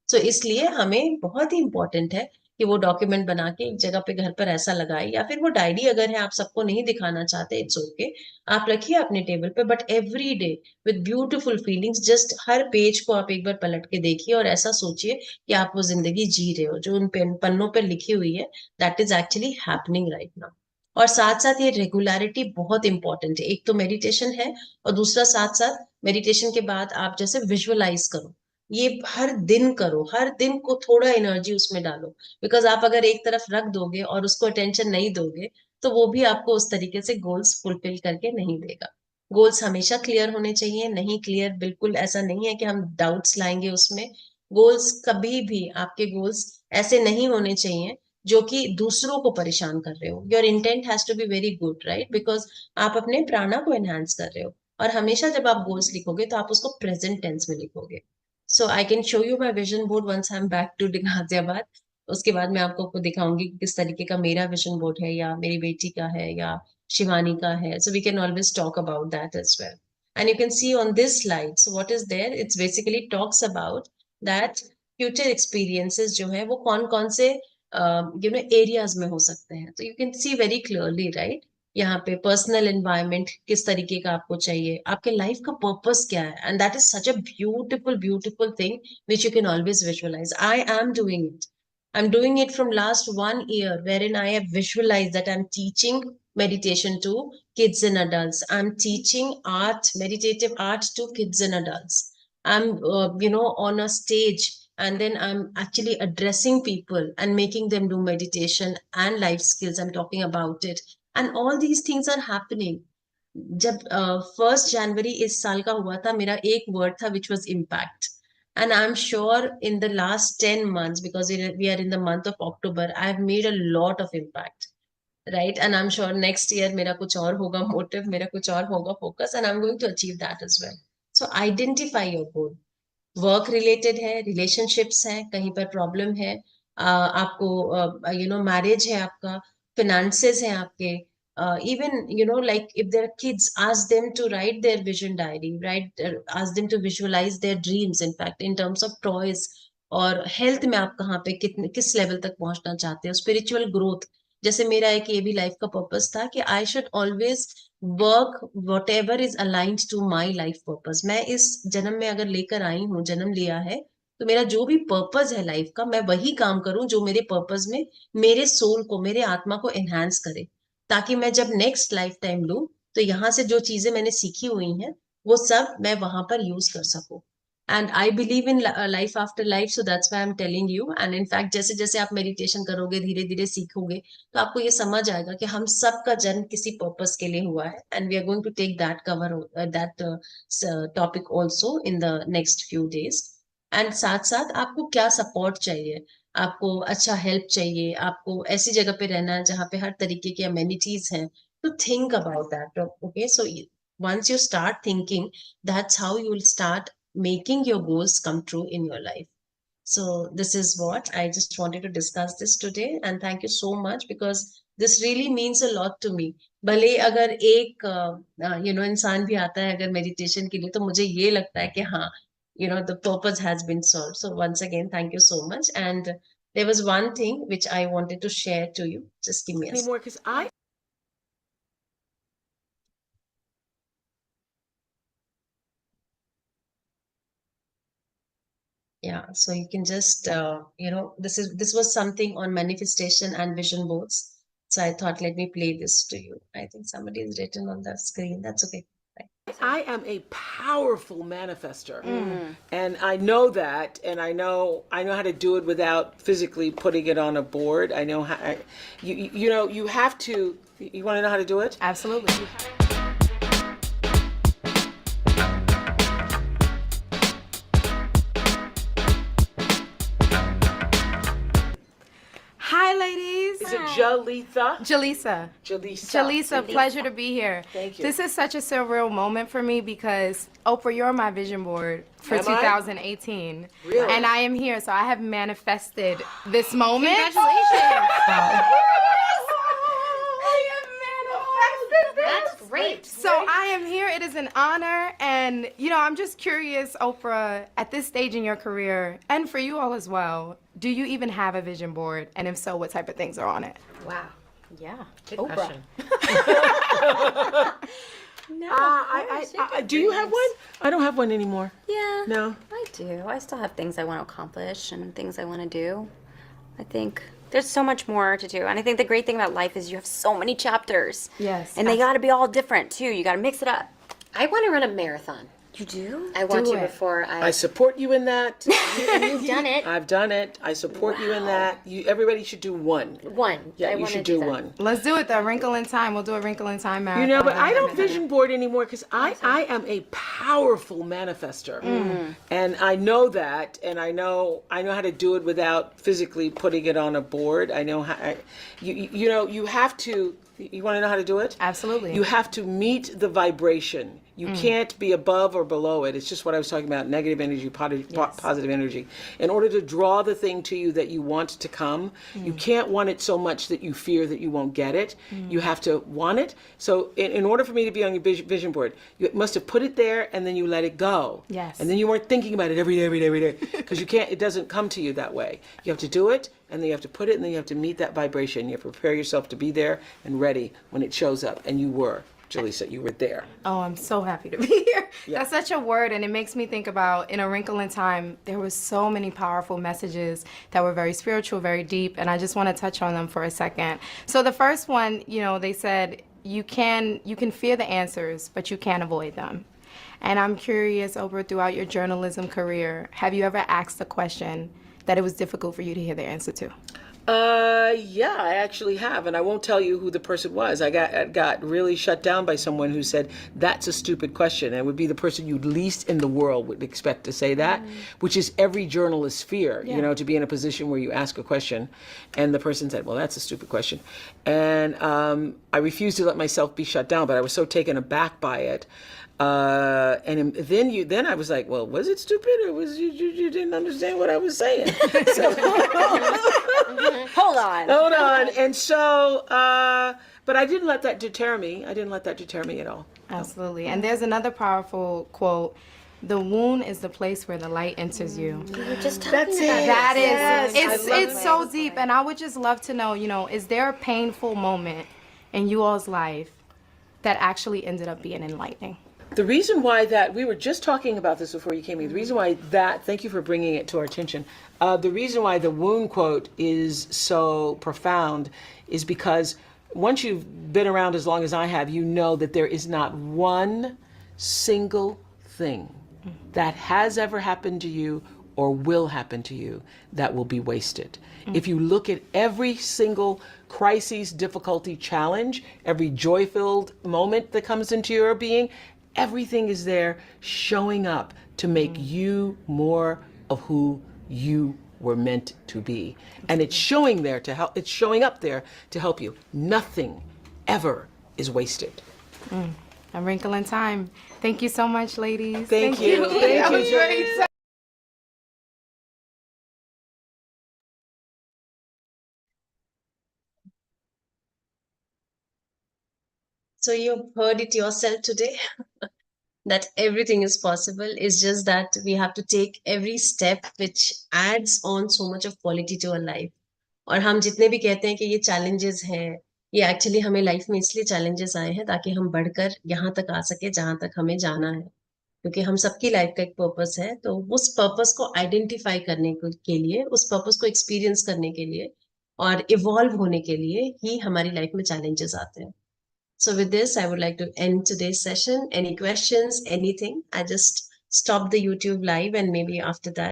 सो इसलिए हमें बहुत ही इंपॉर्टेंट है कि वो डॉक्यूमेंट बना के एक जगह पे घर पर ऐसा लगाए, या फिर वो डायरी अगर है, आप सबको नहीं दिखाना चाहते, इट्स ओके, आप रखिए अपने टेबल पे, but every day with beautiful feelings, just her page को आप एक बार पलट के देखिए और ऐसा सोचिए कि आप वो जिंदगी जी रहे हो जो उन पन्नों पर लिखी हुई है, that is actually happening right now. और साथ साथ ये रेगुलरिटी बहुत इंपॉर्टेंट है। एक तो मेडिटेशन है, और दूसरा साथ साथ मेडिटेशन के बाद आप जैसे विजुअलाइज करो, ये हर दिन करो, हर दिन को थोड़ा एनर्जी उसमें डालो। बिकॉज आप अगर एक तरफ रख दोगे और उसको अटेंशन नहीं दोगे, तो वो भी आपको उस तरीके से गोल्स फुलफिल करके नहीं देगा। गोल्स हमेशा क्लियर होने चाहिए, नहीं क्लियर बिल्कुल ऐसा नहीं है कि हम डाउट्स लाएंगे उसमें। गोल्स कभी भी, आपके गोल्स ऐसे नहीं होने चाहिए जो कि दूसरों को परेशान कर रहे हो। Your intent has to be very good, right? Because आप अपने प्राणा को एनहांस कर रहे हो। और हमेशा जब आप गोल्स लिखोगे तो आप उसको प्रेजेंट टेंस में लिखोगे। So I can show you my vision board once I am back to Ghaziabad. उसके बाद मैं आपको दिखाऊंगी कि किस तरीके का मेरा विजन बोर्ड है, या मेरी बेटी का है, या शिवानी का है। So we can always talk about that as well. And you can see on this slide, so what is there, it's basically talks about that future experiences जो है वो कौन कौन से एरियाज में हो सकते हैं। तो you can C very clearly, right? यहाँ पे पर्सनल एनवायरनमेंट किस तरीके का आपको चाहिए, आपके लाइफ का पर्पस क्या है, and that is such a beautiful beautiful thing which you can always visualise. I am doing it. I'm doing it from last 1 year, wherein I have visualized that I'm teaching meditation to kids and adults. I'm teaching art, meditative art to kids and adults. I'm, on a stage, and then I'm actually addressing people and making them do meditation and life skills. I'm talking about it. And all these things are happening. जब 1 जनवरी इस साल का हुआ था, मेरा एक word था which was impact. And I'm sure in the last 10 months, because we are in the month of October, I've made a lot of impact, right? And I'm sure next year मेरा कुछ और होगा motive, मेरा कुछ और होगा focus, and I'm going to achieve that as well. So identify your goal. Work related है, relationships है, कहीं पर प्रॉब्लम है, आपको मैरिज है आपका, फिनेंसेस है आपके, even like if their kids, ask them to write their vision diary, right, ask them to visualise their dreams, in fact in terms of toys. और हेल्थ में आप कहाँ पे कितने किस लेवल तक पहुंचना चाहते हो, स्पिरिचुअल ग्रोथ। जैसे मेरा एक ये भी लाइफ का पर्पस था कि I should always work whatever is aligned to my life purpose. मैं इस जन्म में अगर लेकर आई हूँ, जन्म लिया है, तो मेरा जो भी पर्पस है लाइफ का, मैं वही काम करूं जो मेरे पर्पस में मेरे सोल को, मेरे आत्मा को एनहांस करे, ताकि मैं जब नेक्स्ट लाइफ टाइम लूं, तो यहाँ से जो चीजें मैंने सीखी हुई हैं वो सब मैं वहां पर यूज कर सकूं। And I believe in life after life, so that's why I am telling you. And in fact जैसे जैसे आप मेडिटेशन करोगे, धीरे धीरे सीखोगे, तो आपको ये समझ आएगा कि हम सबका जन्म किसी पर्पस के लिए हुआ है। And we are going to take that cover that topic also in the next few days. एंड साथ साथ आपको क्या सपोर्ट चाहिए, आपको अच्छा हेल्प चाहिए, आपको ऐसी जगह पे रहना है जहाँ पे हर तरीके की अमेनिटीज हैं, तो think about that, okay? So once you start thinking, that's how you will start making your goals come true in your life. So this is what I just wanted to discuss this today, and thank you so much because this really means a lot to me. भले अगर एक इंसान भी आता है अगर meditation के लिए तो मुझे ये लगता है कि हाँ the purpose has been solved. So once again, thank you so much. And there was one thing which I wanted to share to you. Just give me a Anymore, because I Yeah, so you can just this was something on manifestation and vision boards. So I thought let me play this to you. I think somebody has written on the screen. That's okay. I am a powerful manifester, and I know that, and I know how to do it without physically putting it on a board. I know how. You have to. You want to know how to do it? Absolutely. Hi, ladies. Is it Jalitha? Jalisa. Jalisa, pleasure to be here. Thank you. This is such a surreal moment for me because, Oprah, you're my vision board for Am I? 2018. Really? And I am here, so I have manifested this moment. Congratulations. That's great. So I am here. It is an honor. And, I'm just curious, Oprah, at this stage in your career, and for you all as well, do you even have a vision board? And if so, what type of things are on it? Wow. Yeah. Good Oprah. question. Do you have one? I don't have one anymore. Yeah. No. I do. I still have things I want to accomplish and things I want to do. I think there's so much more to do. And I think the great thing about life is you have so many chapters. Yes. And they got to be all different too. You got to mix it up. I want to run a marathon. You do? I want Do to it. before I support you in that. You've done it. I've done it. I support you in that. Everybody should do one. One. Yeah, I you wanna should do that. one. Let's do it, the Wrinkle in Time. We'll do a Wrinkle in Time marathon. But I don't vision board anymore because I am a powerful manifester, and I know that, and I know how to do it without physically putting it on a board. I know how. You have to. You want to know how to do it? Absolutely. You have to meet the vibration. You can't be above or below it. It's just what I was talking about, negative energy, positive energy. In order to draw the thing to you that you want to come, you can't want it so much that you fear that you won't get it. You have to want it. So in order for me to be on your vision board, you must have put it there and then you let it go. Yes. And then you weren't thinking about it every day. Because it doesn't come to you that way. You have to do it, and then you have to put it, and then you have to meet that vibration. You have to prepare yourself to be there and ready when it shows up. And you were. Jalisa, you were there. Oh, I'm so happy to be here. That's such a word, and it makes me think about in A Wrinkle in Time, there were so many powerful messages that were very spiritual, very deep, and I just want to touch on them for a second. So the first one, they said, you can fear the answers, but you can't avoid them. And I'm curious, Oprah, throughout your journalism career, have you ever asked a question that it was difficult for you to hear the answer to? Yeah, I actually have, and I won't tell you who the person was. I got really shut down by someone who said, that's a stupid question. And it would be the person you least in the world would expect to say that, which is every journalist's fear, to be in a position where you ask a question. And the person said, well, that's a stupid question. And I refused to let myself be shut down, but I was so taken aback by it. And then I was like, well, was it stupid, or was you didn't understand what I was saying? Hold on. And so, but I didn't let that deter me. I didn't let that deter me at all. Absolutely. And there's another powerful quote. The wound is the place where the light enters you. We were just talking That's about it. That Yes, is, I love it's so deep. And I would just love to know, is there a painful moment in you all's life that actually ended up being enlightening? The reason why we were just talking about this before you came in, the reason why thank you for bringing it to our attention. The reason why the wound quote is so profound is because once you've been around as long as I have, you know that there is not one single thing that has ever happened to you or will happen to you that will be wasted. If you look at every single crisis, difficulty, challenge, every joy-filled moment that comes into your being, everything is there showing up to make you more of who you were meant to be. And it's showing there to help, it's showing up there to help you. Nothing ever is wasted. A Wrinkle in Time. Thank you so much, ladies. Thank you. Thank That you, was very Joyce. So you've heard it yourself today that everything is possible. It's just that we have to take every step which adds on so much of quality to our life. और हम जितने भी कहते हैं कि ये challenges हैं, ये actually हमें life में इसलिए challenges आए हैं ताकि हम बढ़कर यहाँ तक आ सके जहाँ तक हमें जाना है. क्योंकि हम सबकी लाइफ का एक पर्पस है, तो उस पर्पस को आइडेंटिफाई करने के लिए, उस पर्पस को एक्सपीरियंस करने के लिए और इवॉल्व होने के लिए ही हमारी लाइफ में चैलेंजेस आते हैं. So with this, I would like to end today's session. Any questions, anything? I just stop the YouTube live and maybe after that